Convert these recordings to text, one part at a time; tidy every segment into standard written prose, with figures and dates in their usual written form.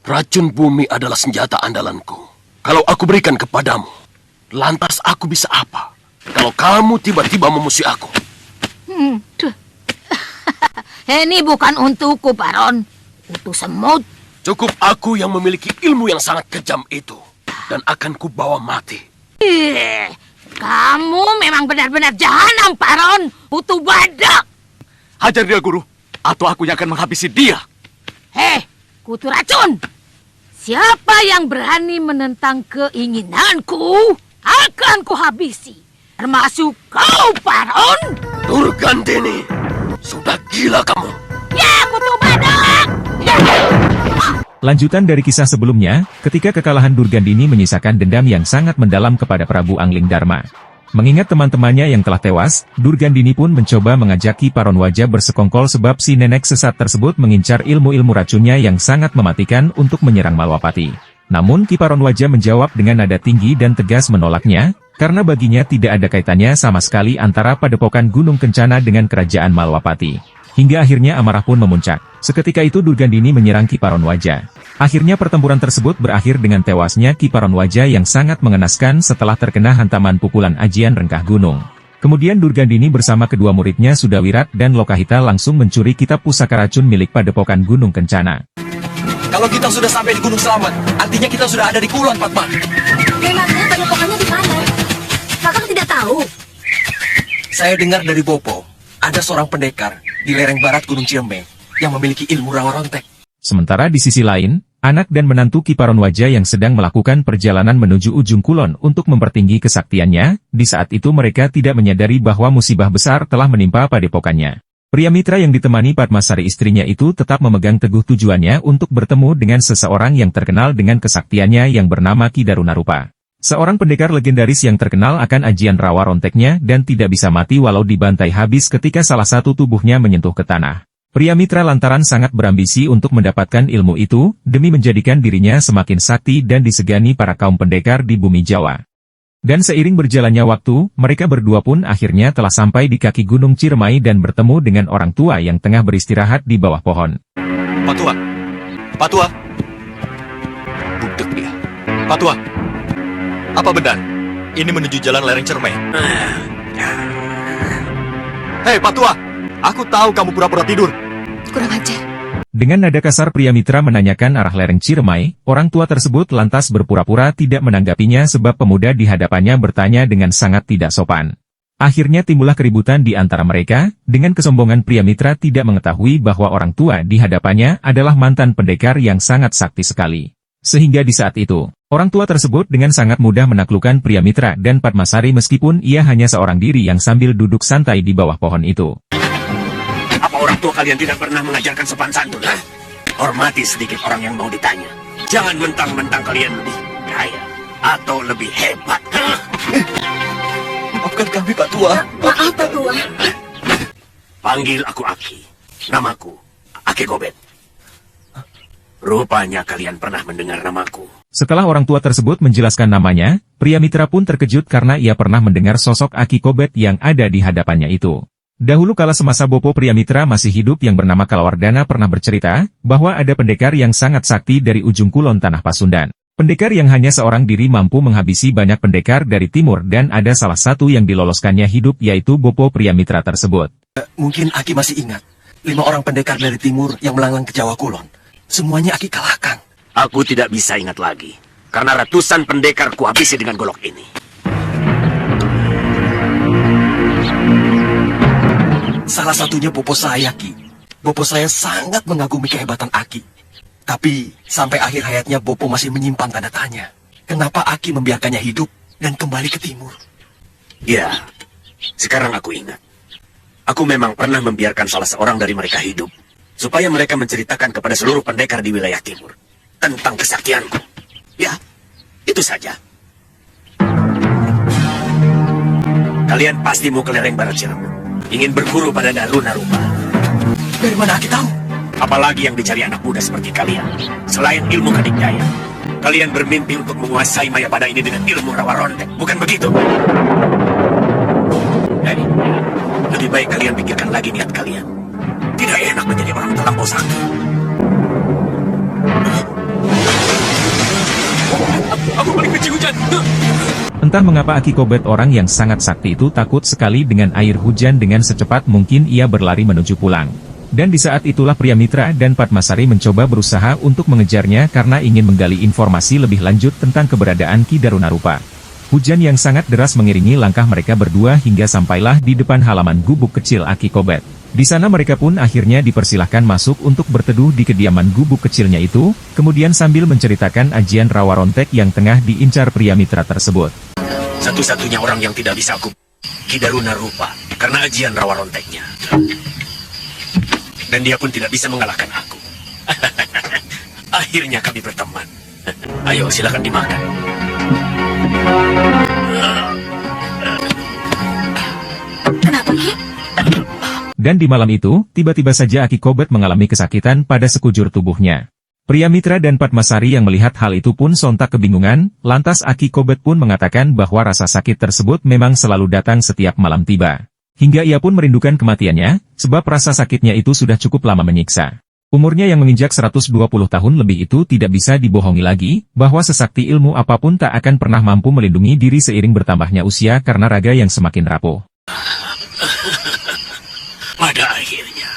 Racun bumi adalah senjata andalanku. Kalau aku berikan kepadamu, lantas aku bisa apa? Kalau kamu tiba-tiba memusuhi aku. Ini bukan untukku, Baron. Untuk semut. Cukup aku yang memiliki ilmu yang sangat kejam itu. Dan akan kubawa mati. Kamu memang benar-benar jahanam, Baron. Kutu badak. Hajar dia, Guru. Atau aku yang akan menghabisi dia. Kutu racun. Siapa yang berani menentang keinginanku, akan kuhabisi. Termasuk kau, Baron. Durgandini, sudah gila kamu. Ya, kutu badak. Lanjutan dari kisah sebelumnya, ketika kekalahan Durgandini menyisakan dendam yang sangat mendalam kepada Prabu Angling Dharma. Mengingat teman-temannya yang telah tewas, Durgandini pun mencoba mengajak Ki Paronwaja bersekongkol sebab si nenek sesat tersebut mengincar ilmu-ilmu racunnya yang sangat mematikan untuk menyerang Malwapati. Namun Ki Paronwaja menjawab dengan nada tinggi dan tegas menolaknya, karena baginya tidak ada kaitannya sama sekali antara padepokan Gunung Kencana dengan kerajaan Malwapati. Hingga akhirnya amarah pun memuncak. Seketika itu Durgandini menyerang Ki Paronwaja. Akhirnya pertempuran tersebut berakhir dengan tewasnya Ki Paronwaja yang sangat mengenaskan setelah terkena hantaman pukulan ajian rengkah gunung. Kemudian Durgandini bersama kedua muridnya Sudawirat dan Lokahita langsung mencuri kitab pusaka racun milik padepokan Gunung Kencana. Kalau kita sudah sampai di Gunung Selamat, artinya kita sudah ada di Kulon, Fatma. Memangnya padepokannya di mana? Kakak tidak tahu. Saya dengar dari Bopo, ada seorang pendekar di lereng barat Gunung Ciremai yang memiliki ilmu rawa rontek. Sementara di sisi lain, anak dan menantu Ki Paronwaja yang sedang melakukan perjalanan menuju ujung kulon untuk mempertinggi kesaktiannya, di saat itu mereka tidak menyadari bahwa musibah besar telah menimpa padepokannya. Pria mitra yang ditemani Padmasari istrinya itu tetap memegang teguh tujuannya untuk bertemu dengan seseorang yang terkenal dengan kesaktiannya yang bernama Ki Darunarupa. Seorang pendekar legendaris yang terkenal akan ajian rawa ronteknya dan tidak bisa mati walau dibantai habis ketika salah satu tubuhnya menyentuh ke tanah. Pria mitra lantaran sangat berambisi untuk mendapatkan ilmu itu, demi menjadikan dirinya semakin sakti dan disegani para kaum pendekar di bumi Jawa. Dan seiring berjalannya waktu, mereka berdua pun akhirnya telah sampai di kaki Gunung Ciremai dan bertemu dengan orang tua yang tengah beristirahat di bawah pohon. Patua. Patua. Budek dia. Patua. Apa benar? Ini menuju jalan lereng Ciremai. Hei, Patua. Aku tahu kamu pura-pura tidur. Kurang ajar. Dengan nada kasar pria mitra menanyakan arah lereng Ciremai, orang tua tersebut lantas berpura-pura tidak menanggapinya sebab pemuda di hadapannya bertanya dengan sangat tidak sopan. Akhirnya timbullah keributan di antara mereka, dengan kesombongan pria mitra tidak mengetahui bahwa orang tua di hadapannya adalah mantan pendekar yang sangat sakti sekali. Sehingga di saat itu, orang tua tersebut dengan sangat mudah menaklukkan pria mitra dan Padmasari meskipun ia hanya seorang diri yang sambil duduk santai di bawah pohon itu. Apa orang tua kalian tidak pernah mengajarkan sopan santun, ha? Hormati sedikit orang yang mau ditanya. Jangan mentang-mentang kalian lebih kaya atau lebih hebat. Maafkan kami, Pak Tua. Maaf, Pak Tua. Panggil aku Aki. Namaku Aki Gobet. Rupanya kalian pernah mendengar namaku. Setelah orang tua tersebut menjelaskan namanya, pria mitra pun terkejut karena ia pernah mendengar sosok Aki Gobet yang ada di hadapannya itu. Dahulu kala semasa Bopo pria mitra masih hidup yang bernama Kalawardana pernah bercerita, bahwa ada pendekar yang sangat sakti dari ujung kulon tanah Pasundan. Pendekar yang hanya seorang diri mampu menghabisi banyak pendekar dari timur dan ada salah satu yang diloloskannya hidup yaitu Bopo pria mitra tersebut. Mungkin Aki masih ingat, 5 orang pendekar dari timur yang melanglang ke Jawa Kulon. Semuanya Aki kalahkan. Aku tidak bisa ingat lagi, karena ratusan pendekar kuhabisi dengan golok ini. Salah satunya Bopo saya, Ki. Bopo saya sangat mengagumi kehebatan Aki. Tapi, sampai akhir hayatnya Bopo masih menyimpan tanda tanya. Kenapa Aki membiarkannya hidup dan kembali ke timur? Ya, sekarang aku ingat. Aku memang pernah membiarkan salah seorang dari mereka hidup, supaya mereka menceritakan kepada seluruh pendekar di wilayah timur tentang kesaktianku. Ya, itu saja. Kalian pasti mau ke lereng barat Ciremai, ingin berguru pada Darunarupa. Dari mana Aki tahu? Apalagi yang dicari anak muda seperti kalian, selain ilmu kadikjaya. Kalian bermimpi untuk menguasai Mayapada ini dengan ilmu rawa rontek, bukan begitu? Jadi, lebih baik kalian pikirkan lagi niat kalian. Tidak enak menjadi orang terlampau sakti. Entah mengapa Aki Kobet, orang yang sangat sakti itu, takut sekali dengan air hujan. Dengan secepat mungkin ia berlari menuju pulang. Dan di saat itulah Priamitra dan Padmasari mencoba berusaha untuk mengejarnya karena ingin menggali informasi lebih lanjut tentang keberadaan Ki Darunarupa. Hujan yang sangat deras mengiringi langkah mereka berdua hingga sampailah di depan halaman gubuk kecil Aki Kobet. Di sana mereka pun akhirnya dipersilahkan masuk untuk berteduh di kediaman gubuk kecilnya itu, kemudian sambil menceritakan ajian rawa rontek yang tengah diincar Priamitra tersebut. Satu-satunya orang yang tidak bisa aku, Ki Darunarupa, karena ajian rawa ronteknya. Dan dia pun tidak bisa mengalahkan aku. Akhirnya kami berteman. Ayo, silakan dimakan. Kenapa, Ki? Dan di malam itu, tiba-tiba saja Aki Kobet mengalami kesakitan pada sekujur tubuhnya. Priamitra dan Padmasari yang melihat hal itu pun sontak kebingungan, lantas Aki Kobet pun mengatakan bahwa rasa sakit tersebut memang selalu datang setiap malam tiba. Hingga ia pun merindukan kematiannya, sebab rasa sakitnya itu sudah cukup lama menyiksa. Umurnya yang menginjak 120 tahun lebih itu tidak bisa dibohongi lagi, bahwa sesakti ilmu apapun tak akan pernah mampu melindungi diri seiring bertambahnya usia karena raga yang semakin rapuh. Pada akhirnya,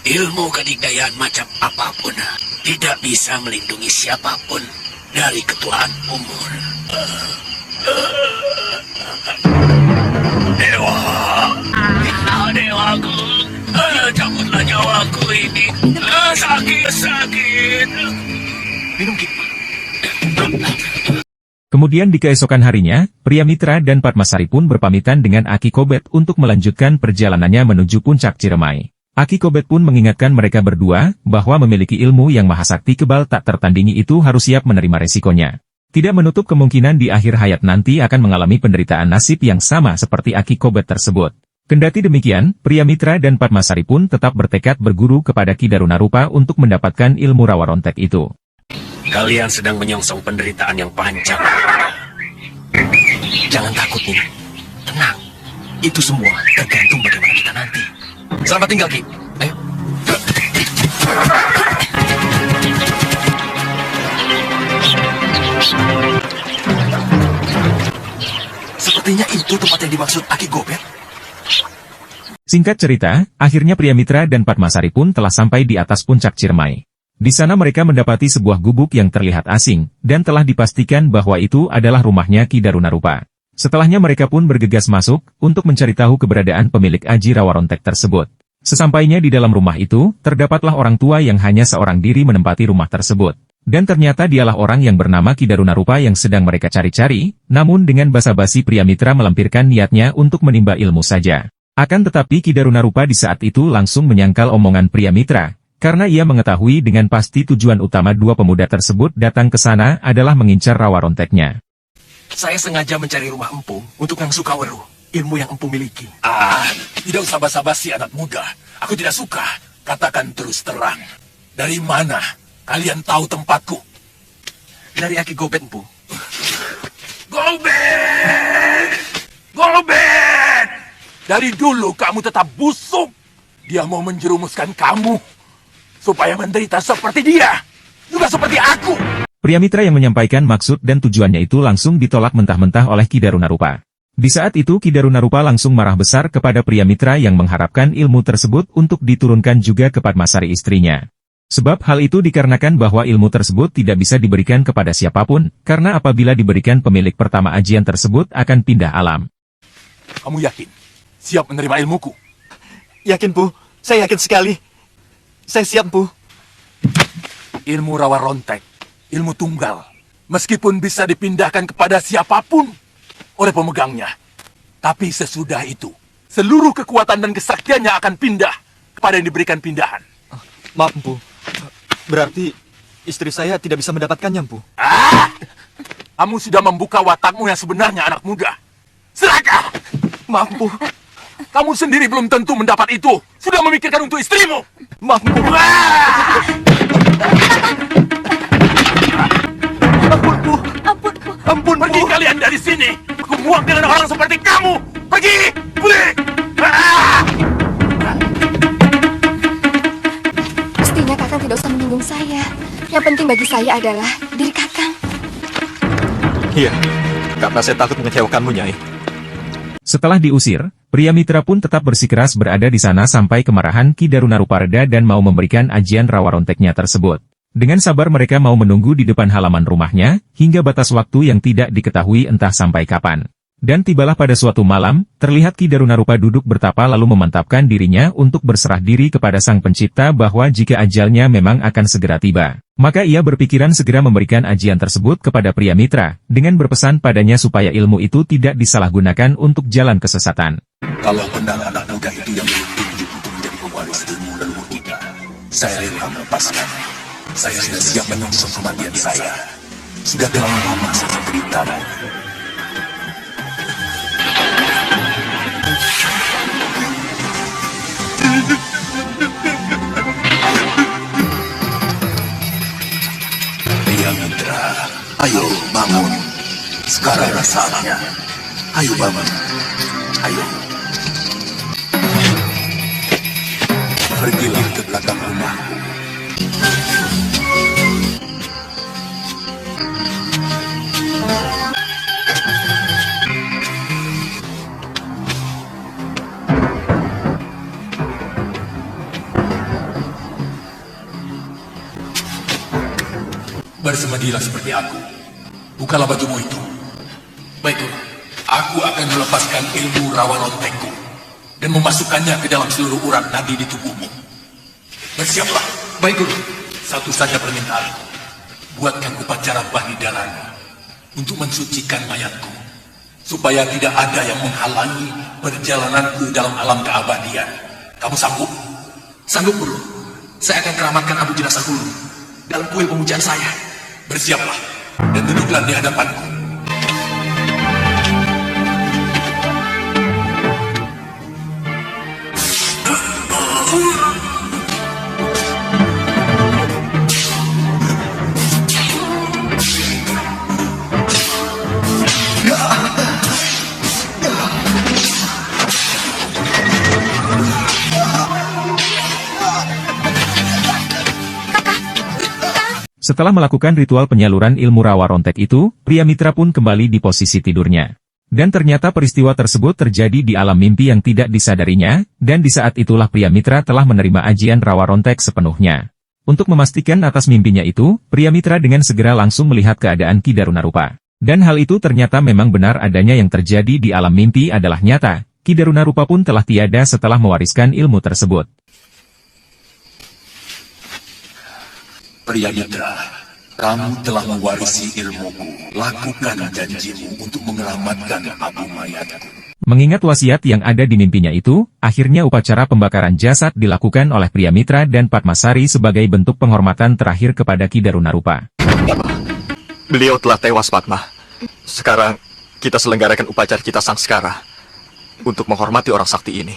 ilmu kedikdayaan macam apapun tidak bisa melindungi siapapun dari ketuaan umur. Dewa, dewaku, cabutlah nyawaku ini. Sakit. Minum, Ki. Kemudian di keesokan harinya, Priamitra dan Padmasari pun berpamitan dengan Aki Kobet untuk melanjutkan perjalanannya menuju puncak Ciremai. Aki Kobet pun mengingatkan mereka berdua, bahwa memiliki ilmu yang mahasakti kebal tak tertandingi itu harus siap menerima resikonya. Tidak menutup kemungkinan di akhir hayat nanti akan mengalami penderitaan nasib yang sama seperti Aki Kobet tersebut. Kendati demikian, Priamitra dan Padmasari pun tetap bertekad berguru kepada Ki Darunarupa untuk mendapatkan ilmu rawa rontek itu. Kalian sedang menyongsong penderitaan yang panjang. Jangan takut, Nini. Tenang. Itu semua tergantung bagaimana kita nanti. Selamat tinggal, Ki. Ayo. Sepertinya itu tempat yang dimaksud Aki Kobet. Singkat cerita, akhirnya Priamitra dan Padmasari pun telah sampai di atas puncak Ciremai. Di sana mereka mendapati sebuah gubuk yang terlihat asing, dan telah dipastikan bahwa itu adalah rumahnya Ki Darunarupa. Setelahnya mereka pun bergegas masuk, untuk mencari tahu keberadaan pemilik aji rawa rontek tersebut. Sesampainya di dalam rumah itu, terdapatlah orang tua yang hanya seorang diri menempati rumah tersebut. Dan ternyata dialah orang yang bernama Ki Darunarupa yang sedang mereka cari-cari, namun dengan basa-basi Priamitra melampirkan niatnya untuk menimba ilmu saja. Akan tetapi Ki Darunarupa di saat itu langsung menyangkal omongan Priamitra, karena ia mengetahui dengan pasti tujuan utama dua pemuda tersebut datang ke sana adalah mengincar rawa ronteknya. Saya sengaja mencari rumah Empu untuk Nang Sukaweru, ilmu yang Empu miliki. Tidak usah basa-basi anak muda. Aku tidak suka. Katakan terus terang. Dari mana kalian tahu tempatku? Dari Aki Kobet, Empu. Golbet! Dari dulu kamu tetap busuk. Dia mau menjerumuskan kamu supaya menderita seperti dia, juga seperti aku. Priamitra yang menyampaikan maksud dan tujuannya itu langsung ditolak mentah-mentah oleh Ki Darunarupa. Di saat itu Ki Darunarupa langsung marah besar kepada Priamitra yang mengharapkan ilmu tersebut untuk diturunkan juga ke Padmasari istrinya. Sebab hal itu dikarenakan bahwa ilmu tersebut tidak bisa diberikan kepada siapapun, karena apabila diberikan pemilik pertama ajian tersebut akan pindah alam. Kamu yakin? Siap menerima ilmuku? Yakin, Pu. Saya yakin sekali. Saya siap, Pu. Ilmu rawa rontek, ilmu tunggal. Meskipun bisa dipindahkan kepada siapapun oleh pemegangnya. Tapi sesudah itu, seluruh kekuatan dan kesaktiannya akan pindah kepada yang diberikan pindahan. Maaf, Pu. Berarti istri saya tidak bisa mendapatkannya, Pu. Kamu sudah membuka watakmu yang sebenarnya, anak muda. Seraka! Maaf, Pu. Kamu sendiri belum tentu mendapat itu. Sudah memikirkan untuk istrimu. Maaf, Pu. Ampun, Pu. Ampun, Bu. Ampun, Pu. Pergi kalian dari sini. Aku muak dengan orang seperti kamu. Pergi! Pergi! Mestinya Kakang tidak usah menyinggung saya. Yang penting bagi saya adalah diri Kakang. Iya, karena saya takut mengecewakanmu, Nyai. Setelah diusir, pria mitra pun tetap bersikeras berada di sana sampai kemarahan Ki Darunarupa reda dan mau memberikan ajian rawa ronteknya tersebut. Dengan sabar mereka mau menunggu di depan halaman rumahnya, hingga batas waktu yang tidak diketahui entah sampai kapan. Dan tibalah pada suatu malam, terlihat Ki Darunarupa duduk bertapa lalu memantapkan dirinya untuk berserah diri kepada Sang Pencipta bahwa jika ajalnya memang akan segera tiba. Maka ia berpikiran segera memberikan ajian tersebut kepada pria mitra, dengan berpesan padanya supaya ilmu itu tidak disalahgunakan untuk jalan kesesatan. Kalau benar anak muda itu yang ditunjuk untuk menjadi pewaris ilmu leluhur kita, saya rela melepaskan. Saya sudah siap menyongsong kematian saya. Sudah terlalu lama saya menderita. Pria mitra, ayo bangun. Sekarang rasanya. Ayo bangun. Ayo. Pergilah ke belakang rumahku. Bersemedilah seperti aku. Bukalah bajumu itu. Baik, Guru. Aku akan melepaskan ilmu rawa lontekku dan memasukkannya ke dalam seluruh urat nadi di tubuhmu. Bersiaplah. Baik, Guru. Satu saja permintaanku. Buatkan upacara bani darahnya untuk mensucikan mayatku, supaya tidak ada yang menghalangi perjalananku dalam alam keabadian. Kamu sanggup? Sanggup, Guru. Saya akan keramatkan abu jenazah Hulu dalam kuil pemujaan saya. Bersiaplah dan duduklah di hadapanku. Setelah melakukan ritual penyaluran ilmu rawa rontek itu, pria mitra pun kembali di posisi tidurnya. Dan ternyata peristiwa tersebut terjadi di alam mimpi yang tidak disadarinya, dan di saat itulah pria mitra telah menerima ajian rawa rontek sepenuhnya. Untuk memastikan atas mimpinya itu, pria mitra dengan segera langsung melihat keadaan Ki Darunarupa. Dan hal itu ternyata memang benar adanya yang terjadi di alam mimpi adalah nyata. Ki Darunarupa pun telah tiada setelah mewariskan ilmu tersebut. Pria mitra, kamu telah mewarisi ilmuku. Lakukan janjimu untuk menyelamatkan abu mayatku. Mengingat wasiat yang ada di mimpinya itu, akhirnya upacara pembakaran jasad dilakukan oleh pria mitra dan Padmasari sebagai bentuk penghormatan terakhir kepada Ki Darunarupa. Beliau telah tewas, Padma. Sekarang kita selenggarakan upacara kita Sangskara untuk menghormati orang sakti ini.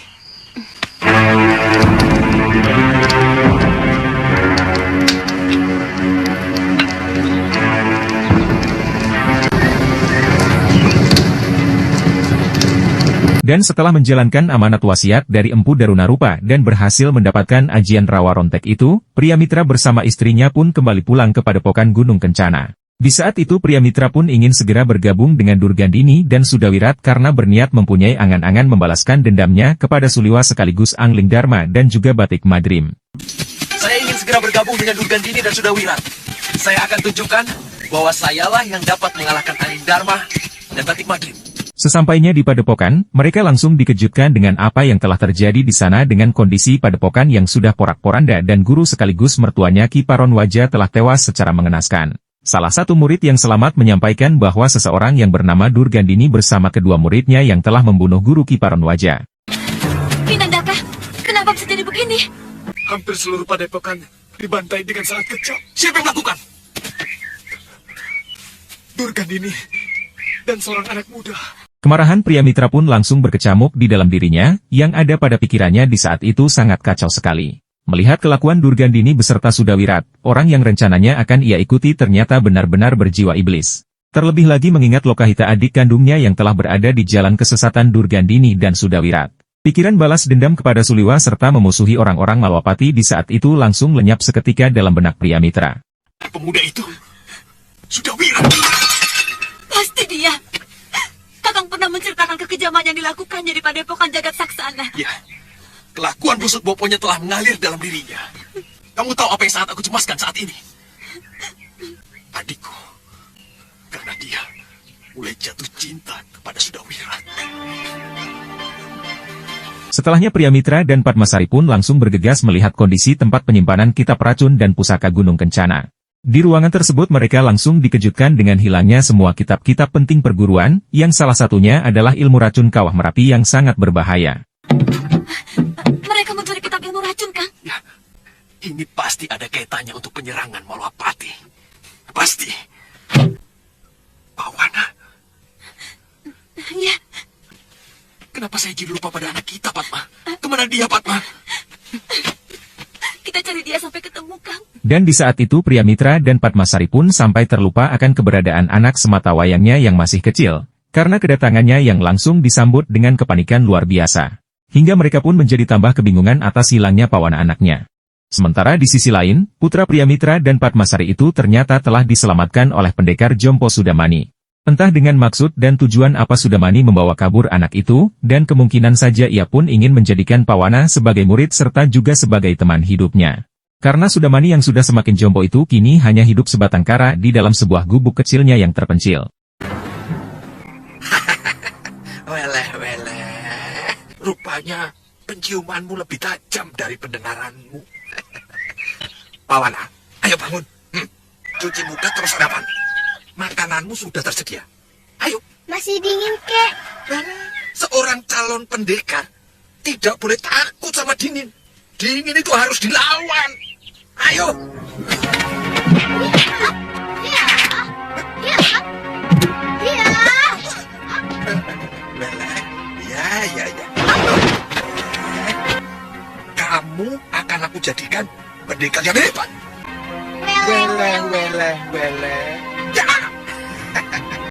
Dan setelah menjalankan amanat wasiat dari Empu Darunarupa dan berhasil mendapatkan ajian rawa rontek itu, pria mitra bersama istrinya pun kembali pulang ke Padepokan Gunung Kencana. Di saat itu pria mitra pun ingin segera bergabung dengan Durgandini dan Sudawirat karena berniat mempunyai angan-angan membalaskan dendamnya kepada Suliwa sekaligus Angling Dharma dan juga Batik Madrim. Saya ingin segera bergabung dengan Durgandini dan Sudawirat. Saya akan tunjukkan bahwa sayalah yang dapat mengalahkan Angling Dharma dan Batik Madrim. Sesampainya di Padepokan, mereka langsung dikejutkan dengan apa yang telah terjadi di sana dengan kondisi Padepokan yang sudah porak-poranda dan guru sekaligus mertuanya Ki Paronwaja telah tewas secara mengenaskan. Salah satu murid yang selamat menyampaikan bahwa seseorang yang bernama Durgandini bersama kedua muridnya yang telah membunuh guru Ki Paronwaja. Vinandaka, kenapa bisa jadi begini? Hampir seluruh Padepokan dibantai dengan sangat kejam. Siapa yang melakukan? Durgandini dan seorang anak muda. Kemarahan pria mitra pun langsung berkecamuk di dalam dirinya, yang ada pada pikirannya di saat itu sangat kacau sekali. Melihat kelakuan Durgandini beserta Sudawirat, orang yang rencananya akan ia ikuti ternyata benar-benar berjiwa iblis. Terlebih lagi mengingat Lokahita adik kandungnya yang telah berada di jalan kesesatan Durgandini dan Sudawirat. Pikiran balas dendam kepada Suliwa serta memusuhi orang-orang Malwapati di saat itu langsung lenyap seketika dalam benak pria mitra. Pemuda itu Sudawirat. Pasti dia. Kakang pernah menceritakan kekejaman yang dilakukannya di Padepokan Jagat Saksana. Ya, kelakuan busuk boponya telah mengalir dalam dirinya. Kamu tahu apa yang sangat aku cemaskan saat ini? Adikku, karena dia mulai jatuh cinta kepada Sudawirat. Setelahnya Pria Mitra dan Padmasari pun langsung bergegas melihat kondisi tempat penyimpanan kitab racun dan pusaka Gunung Kencana. Di ruangan tersebut mereka langsung dikejutkan dengan hilangnya semua kitab-kitab penting perguruan, yang salah satunya adalah ilmu racun Kawah Merapi yang sangat berbahaya. Mereka mencuri kitab ilmu racun, Kang. Ya, ini pasti ada kaitannya untuk penyerangan Malwapati. Pasti. Pawana, Ya, kenapa saya jadi lupa pada anak kita, Padma? Kemana dia, Padma? kita cari dia sampai ketemu, Kang. Dan di saat itu Pria Mitra dan Padmasari pun sampai terlupa akan keberadaan anak sematawayangnya yang masih kecil, karena kedatangannya yang langsung disambut dengan kepanikan luar biasa. Hingga mereka pun menjadi tambah kebingungan atas hilangnya Pawana anaknya. Sementara di sisi lain, putra Pria Mitra dan Padmasari itu ternyata telah diselamatkan oleh pendekar Jompo Sudamani. Entah dengan maksud dan tujuan apa Sudamani membawa kabur anak itu, dan kemungkinan saja ia pun ingin menjadikan Pawana sebagai murid serta juga sebagai teman hidupnya. Karena Sudamani yang sudah semakin jompo itu kini hanya hidup sebatang kara di dalam sebuah gubuk kecilnya yang terpencil. Weleh. Rupanya penciumanmu lebih tajam dari pendengaranmu. Pawana, ayo bangun. Cuci muka terus sarapan. Makananmu sudah tersedia. Ayo. Masih dingin, kek. Seorang calon pendekar tidak boleh takut sama dingin. Dingin itu harus dilawan. Ayo. Ya. Kamu akan aku jadikan pendekar yang hebat. Weleh.